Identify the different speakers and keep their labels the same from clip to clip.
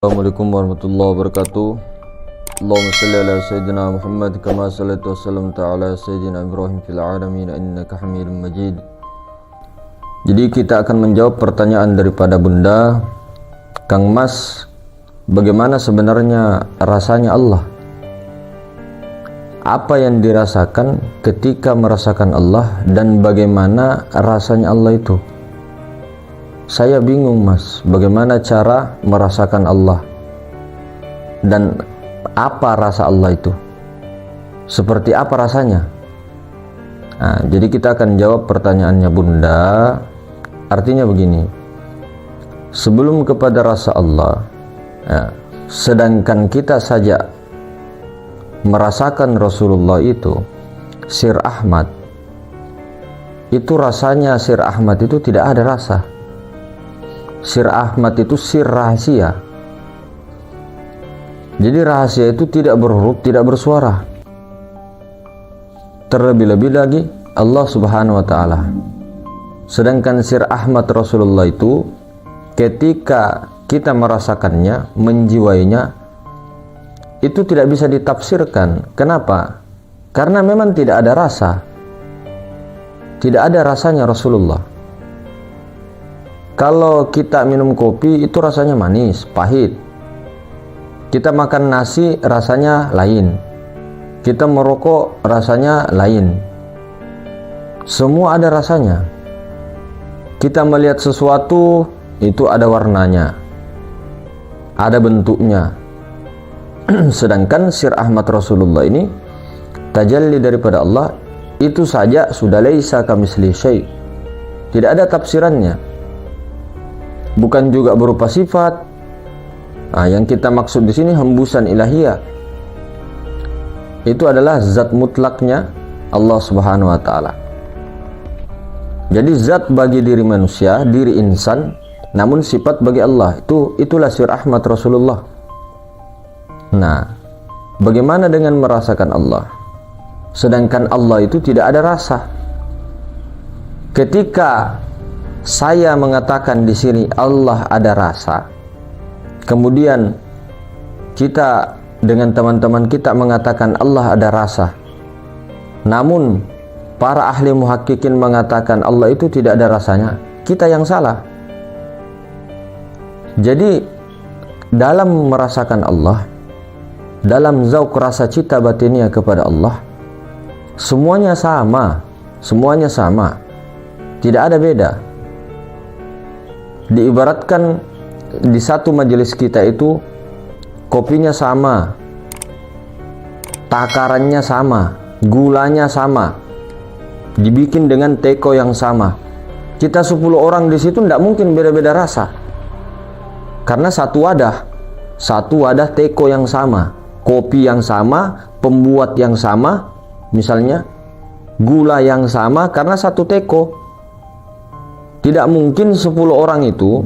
Speaker 1: Assalamualaikum warahmatullahi wabarakatuh. Allahumma salli ala sayyidina Muhammad kama sallaita wa sallamta ala sayyidina Ibrahim fil alamin innaka Hamidum Majid. Jadi kita akan menjawab pertanyaan daripada Bunda Kang Mas, bagaimana sebenarnya rasanya Allah? Apa yang dirasakan ketika merasakan Allah dan bagaimana rasanya Allah itu? Saya bingung Mas, bagaimana cara merasakan Allah dan apa rasa Allah itu? Seperti apa rasanya? Nah, jadi kita akan jawab pertanyaannya Bunda. Artinya begini, sebelum kepada rasa Allah, ya, sedangkan kita saja merasakan Rasulullah itu, Sir Ahmad, itu rasanya Sir Ahmad itu tidak ada rasa. Sir Ahmad itu sir rahasia. Jadi rahasia itu tidak berhuruf, tidak bersuara. Terlebih-lebih lagi Allah Subhanahu wa taala. Sedangkan sir Ahmad Rasulullah itu ketika kita merasakannya, menjiwainya, itu tidak bisa ditafsirkan. Kenapa? Karena memang tidak ada rasa. Tidak ada rasanya Rasulullah. Kalau kita minum kopi itu rasanya manis, pahit. Kita makan nasi rasanya lain. Kita merokok rasanya lain. Semua ada rasanya. Kita melihat sesuatu itu ada warnanya, ada bentuknya. Sedangkan Sir Ahmad Rasulullah ini tajalli daripada Allah, itu saja sudah laisa kamitsli syai'. Tidak ada tafsirannya. Bukan juga berupa sifat. Nah, yang kita maksud di sini hembusan ilahiyah. Itu adalah zat mutlaknya Allah Subhanahu wa taala. Jadi zat bagi diri manusia, diri insan, namun sifat bagi Allah. Itulah Sir Ahmad Rasulullah. Nah, bagaimana dengan merasakan Allah? Sedangkan Allah itu tidak ada rasa. Ketika saya mengatakan di sini Allah ada rasa, kemudian kita dengan teman-teman kita mengatakan Allah ada rasa, namun para ahli muhakkikin mengatakan Allah itu tidak ada rasanya, kita yang salah. Jadi dalam merasakan Allah, dalam zauq rasa cita batinnya kepada Allah, semuanya sama, tidak ada beda. Diibaratkan di satu majelis kita itu kopinya sama, takarannya sama, gulanya sama, dibikin dengan teko yang sama. Kita 10 orang di situ tidak mungkin beda-beda rasa, karena satu wadah teko yang sama, kopi yang sama, pembuat yang sama, misalnya gula yang sama, karena satu teko. Tidak mungkin 10 orang itu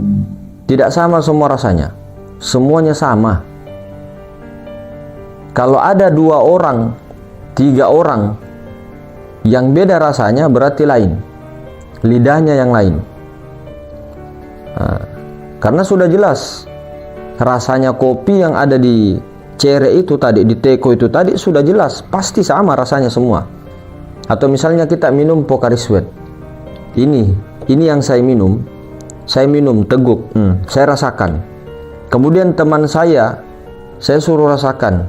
Speaker 1: tidak sama semua rasanya. Semuanya sama. Kalau ada 2 orang, 3 orang yang beda rasanya, berarti lain. Lidahnya yang lain. Nah, karena sudah jelas rasanya kopi yang ada di cere itu tadi, di teko itu tadi, sudah jelas pasti sama rasanya semua. Atau misalnya kita minum Pocari Sweat. Ini yang saya minum teguk, saya rasakan. Kemudian teman saya suruh rasakan.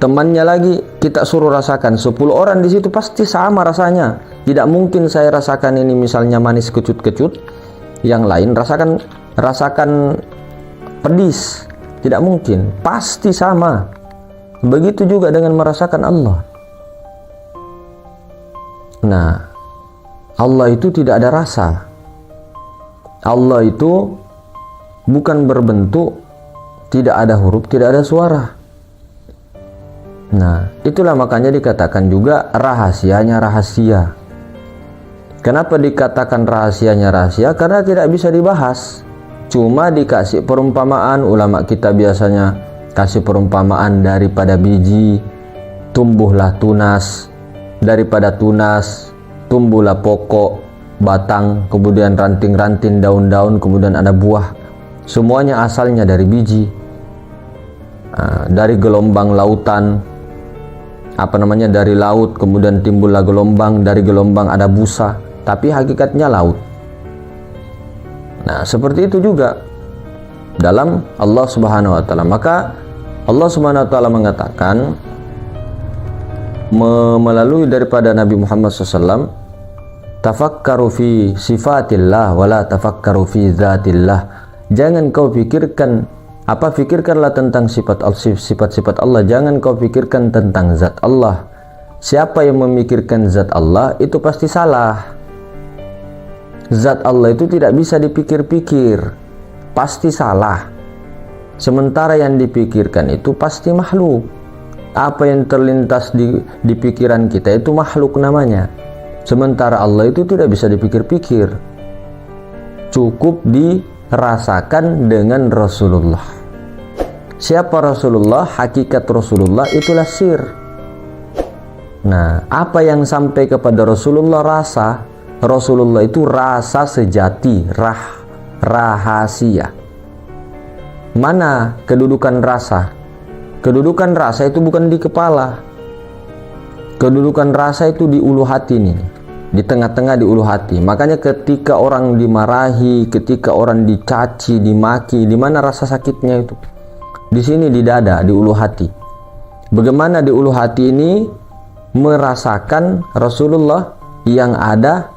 Speaker 1: Temannya lagi kita suruh rasakan. 10 orang di situ pasti sama rasanya. Tidak mungkin saya rasakan ini misalnya manis kecut-kecut, yang lain rasakan pedis. Tidak mungkin, pasti sama. Begitu juga dengan merasakan Allah. Nah, Allah itu tidak ada rasa. Allah itu bukan berbentuk, tidak ada huruf, tidak ada suara. Nah, itulah makanya dikatakan juga rahasianya rahasia. Kenapa dikatakan rahasianya rahasia? Karena tidak bisa dibahas. Cuma dikasih perumpamaan. Ulama kita biasanya kasih perumpamaan, daripada biji tumbuhlah tunas, daripada tunas tumbuhlah pokok, batang, kemudian ranting-ranting, daun-daun, kemudian ada buah. semuanya asalnya dari biji, dari gelombang lautan, dari laut, kemudian timbullah gelombang, dari gelombang ada busa, tapi hakikatnya laut. Nah, seperti itu juga dalam Allah Subhanahu wa taala. Maka Allah Subhanahu wa taala mengatakan melalui daripada Nabi Muhammad SAW, tafakkaru fi sifatillah wala tafakkaru fi zatillah. Jangan kau pikirkan pikirkanlah tentang sifat-sifat Allah, jangan kau pikirkan tentang zat Allah. Siapa yang memikirkan zat Allah itu pasti salah. Zat Allah itu tidak bisa dipikir-pikir, pasti salah. Sementara yang dipikirkan itu pasti makhluk. Apa yang terlintas di pikiran kita itu makhluk namanya. Sementara Allah itu tidak bisa dipikir-pikir, cukup dirasakan dengan Rasulullah. Siapa Rasulullah? Hakikat Rasulullah itulah sir. Nah, apa yang sampai kepada Rasulullah rasa. Rasulullah itu rasa sejati, rahasia. Mana kedudukan rasa? Kedudukan rasa itu bukan di kepala. Kedudukan rasa itu di ulu hati nih, di tengah-tengah di ulu hati. Makanya ketika orang dimarahi, ketika orang dicaci, dimaki, di mana rasa sakitnya itu? Di sini, di dada, di ulu hati. Bagaimana di ulu hati ini merasakan Rasulullah yang ada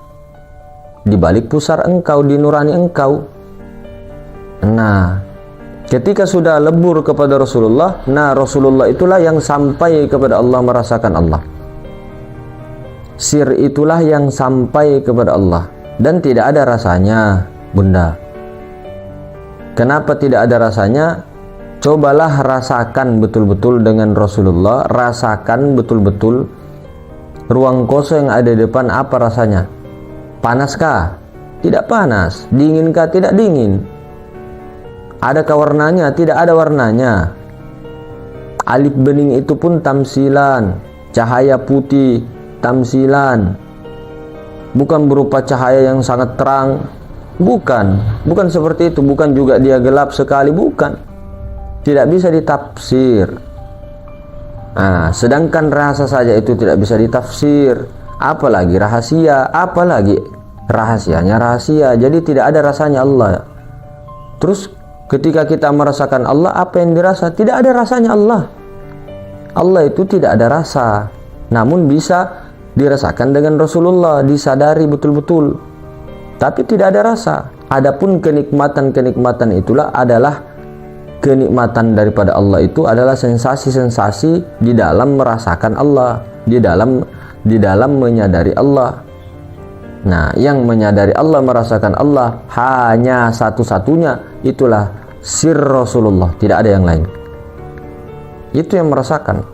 Speaker 1: di balik pusar engkau, di nurani engkau. Nah, ketika sudah lebur kepada Rasulullah, nah Rasulullah itulah yang sampai kepada Allah, merasakan Allah. Sir itulah yang sampai kepada Allah. Dan tidak ada rasanya, Bunda. Kenapa tidak ada rasanya? Cobalah rasakan betul-betul dengan Rasulullah. Rasakan betul-betul ruang kosong yang ada di depan, apa rasanya? Panaskah? Tidak panas. Dinginkah? Tidak dingin. Adakah warnanya? Tidak ada warnanya. Alif bening itu pun tamsilan, cahaya putih, tamsilan. Bukan berupa cahaya yang sangat terang. Bukan seperti itu. Bukan juga dia gelap sekali, bukan. Tidak bisa ditafsir. Nah, sedangkan rasa saja itu tidak bisa ditafsir, apalagi rahasia, apalagi rahasianya rahasia. Jadi tidak ada rasanya Allah. Terus ketika kita merasakan Allah, apa yang dirasa? Tidak ada rasanya Allah. Allah itu tidak ada rasa, namun bisa dirasakan dengan Rasulullah, disadari betul-betul. Tapi tidak ada rasa. Adapun kenikmatan-kenikmatan itulah adalah kenikmatan daripada Allah, itu adalah sensasi-sensasi di dalam merasakan Allah, di dalam menyadari Allah. Nah, yang menyadari Allah, merasakan Allah hanya satu-satunya, itulah sir Rasulullah, tidak ada yang lain. Itu yang merasakan.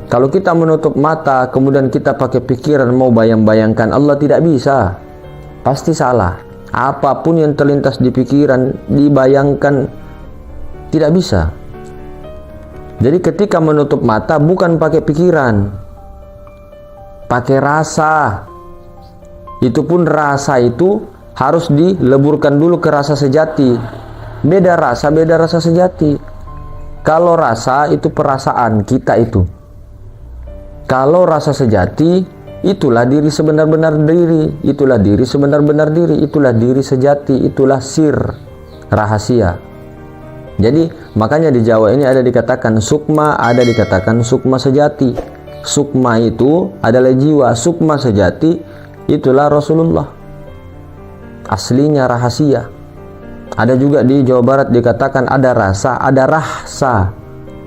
Speaker 1: Kalau kita menutup mata kemudian kita pakai pikiran mau bayang-bayangkan Allah, tidak bisa, pasti salah. Apapun yang terlintas di pikiran, dibayangkan, tidak bisa. Jadi ketika menutup mata bukan pakai pikiran, pakai rasa. Itu pun rasa itu harus dileburkan dulu ke rasa sejati. Beda rasa sejati. Kalau rasa itu perasaan kita itu. Kalau rasa sejati, itulah diri sebenar-benar diri, itulah diri sebenar-benar diri, itulah diri sejati, itulah sir, rahasia. Jadi makanya di Jawa ini ada dikatakan sukma, ada dikatakan sukma sejati. Sukma itu adalah jiwa, sukma sejati itulah Rasulullah. Aslinya rahasia. Ada juga di Jawa Barat dikatakan ada rasa, ada rahsa.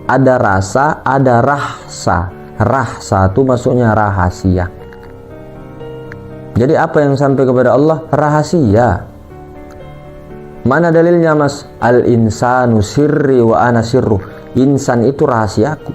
Speaker 1: Ada rasa, ada rahsa. Rahsa itu maksudnya rahasia. Jadi apa yang sampai kepada Allah? Rahasia. Mana dalilnya, Mas? Al-insanu sirri wa ana sirru. Insan itu rahasiaku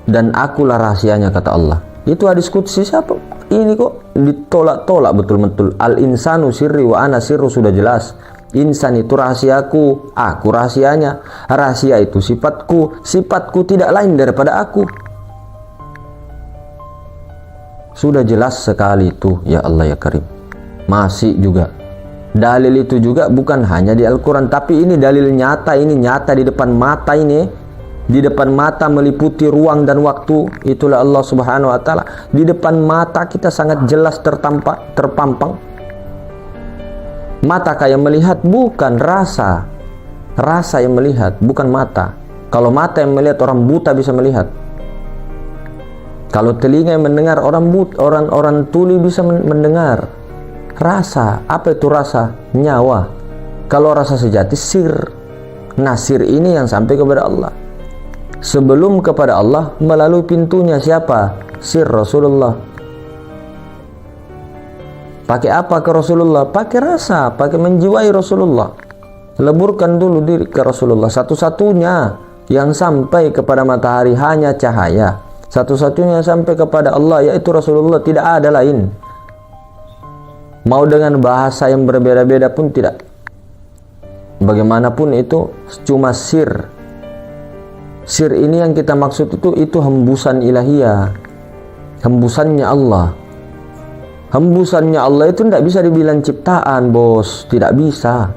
Speaker 1: dan akulah rahasianya, kata Allah. Itu hadis qudsi. Siapa? Ini kok ditolak-tolak betul-betul. Al-insanu sirri wa ana sirru, sudah jelas. Insan itu rahasiaku, aku rahasianya. Rahasia itu sifatku, sifatku tidak lain daripada aku. Sudah jelas sekali itu, ya Allah ya Karim. Masih juga Dalil itu juga bukan hanya di Al-Quran, tapi ini dalil nyata, ini nyata di depan mata ini, di depan mata meliputi ruang dan waktu. Itulah Allah Subhanahu wa Ta'ala. Di depan mata kita sangat jelas terpampang. Mata yang melihat, bukan rasa. Rasa yang melihat, bukan mata. Kalau mata yang melihat, orang buta bisa melihat. Kalau telinga yang mendengar, orang tuli bisa mendengar. Rasa, apa itu rasa? Nyawa. Kalau rasa sejati, sir. Nah, sir ini yang sampai kepada Allah. Sebelum kepada Allah, melalui pintunya siapa? Sir Rasulullah. Pakai apa ke Rasulullah? Pakai rasa, pakai menjiwai Rasulullah. Leburkan dulu diri ke Rasulullah. Satu-satunya yang sampai kepada matahari hanya cahaya. Satu-satunya sampai kepada Allah yaitu Rasulullah, tidak ada lain. Mau dengan bahasa yang berbeda-beda pun tidak. Bagaimanapun itu cuma sir. Sir ini yang kita maksud itu hembusan ilahiyah. Hembusannya Allah. Hembusannya Allah itu tidak bisa dibilang ciptaan, bos. Tidak bisa.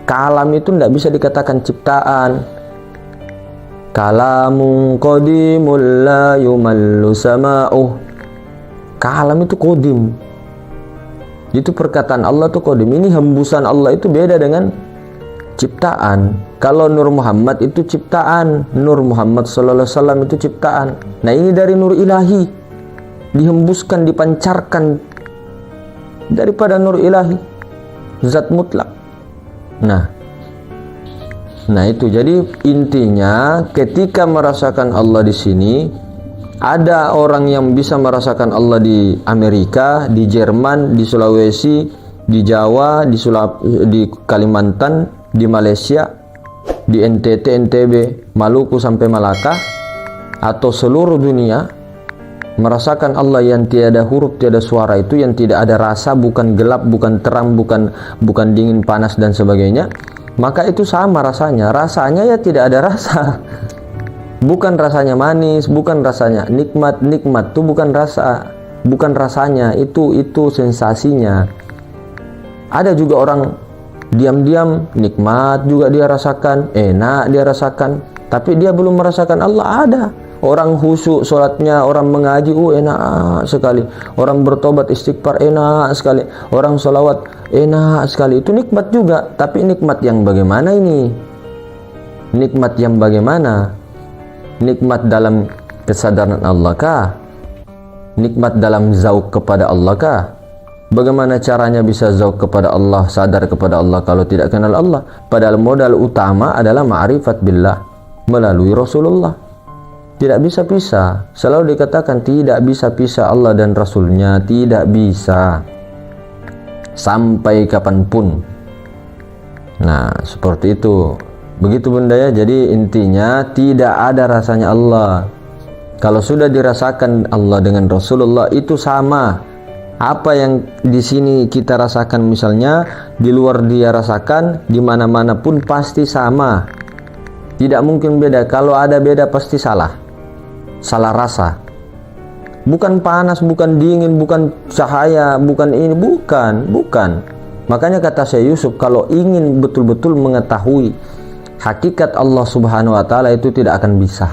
Speaker 1: Kalam itu tidak bisa dikatakan ciptaan. Kalamun qadimul la yumallu sama'uh. Kalam itu qadim. Itu perkataan Allah itu qadim. Ini hembusan Allah itu beda dengan ciptaan. Kalau Nur Muhammad itu ciptaan. Nur Muhammad sallallahu alaihi wasallam itu ciptaan. Nah, ini dari nur ilahi. Dihembuskan, dipancarkan daripada nur ilahi. Zat mutlak. Nah itu, jadi intinya ketika merasakan Allah di sini, ada orang yang bisa merasakan Allah di Amerika, di Jerman, di Sulawesi, di Jawa, di Kalimantan, di Malaysia, di NTT, NTB, Maluku sampai Malaka, atau seluruh dunia merasakan Allah yang tiada huruf, tiada suara itu, yang tidak ada rasa, bukan gelap, bukan terang, bukan dingin, panas dan sebagainya. Maka itu sama rasanya. Rasanya ya tidak ada rasa. Bukan rasanya manis, bukan rasanya nikmat. Nikmat itu bukan rasa, bukan rasanya, itu sensasinya. Ada juga orang diam-diam nikmat juga dia rasakan, enak dia rasakan, tapi dia belum merasakan Allah. Ada orang khusyuk sholatnya, orang mengaji, enak sekali. Orang bertobat istighfar, enak sekali. Orang sholawat, enak sekali. Itu nikmat juga. Tapi nikmat yang bagaimana ini? Nikmat yang bagaimana? Nikmat dalam kesadaran Allah kah? Nikmat dalam zauk kepada Allah kah? Bagaimana caranya bisa zauk kepada Allah, sadar kepada Allah kalau tidak kenal Allah? Padahal modal utama adalah ma'rifat billah melalui Rasulullah. Tidak bisa pisah. Selalu dikatakan tidak bisa pisah Allah dan Rasulnya. Tidak bisa. Sampai kapanpun. Nah, seperti itu. Begitu bunda ya. Jadi intinya tidak ada rasanya Allah. Kalau sudah dirasakan Allah dengan Rasulullah itu sama. Apa yang di sini kita rasakan misalnya, di luar dia rasakan, di mana-mana pun pasti sama. Tidak mungkin beda. Kalau ada beda pasti salah. Salah rasa. Bukan panas, bukan dingin, bukan cahaya, bukan ini, bukan. Makanya kata Syekh Yusuf, kalau ingin betul-betul mengetahui hakikat Allah Subhanahu wa Ta'ala itu tidak akan bisa.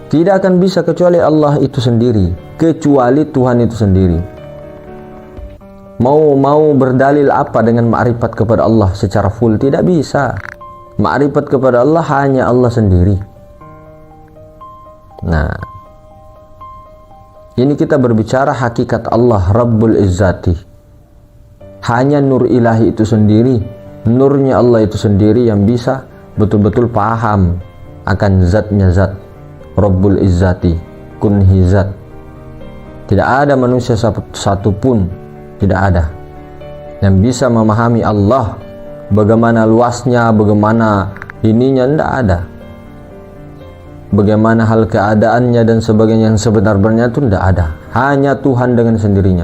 Speaker 1: Tidak akan bisa kecuali Allah itu sendiri, kecuali Tuhan itu sendiri. Mau berdalil apa dengan ma'rifat kepada Allah secara full? Tidak bisa. Ma'rifat kepada Allah hanya Allah sendiri. Nah, ini kita berbicara hakikat Allah Rabbul Izzati. Hanya nur ilahi itu sendiri, nurnya Allah itu sendiri yang bisa betul-betul paham akan zatnya zat Rabbul Izzati, kunhi zat. Tidak ada manusia satupun, tidak ada yang bisa memahami Allah bagaimana luasnya, bagaimana ininya, tidak ada. Bagaimana hal keadaannya dan sebagainya yang sebenar-benarnya itu tidak ada. Hanya Tuhan dengan sendirinya.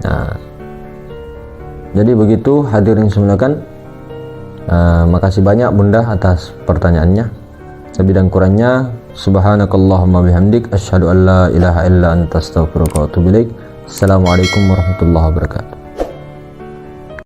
Speaker 1: Nah, jadi begitu hadirin semua. Makasih banyak bunda atas pertanyaannya. Lebih dan kurangnya subhanakallahumma bihamdik asyhadu an la ilaha illa anta astaghfiruka wa atubu ilaik. Assalamualaikum warahmatullahi wabarakatuh.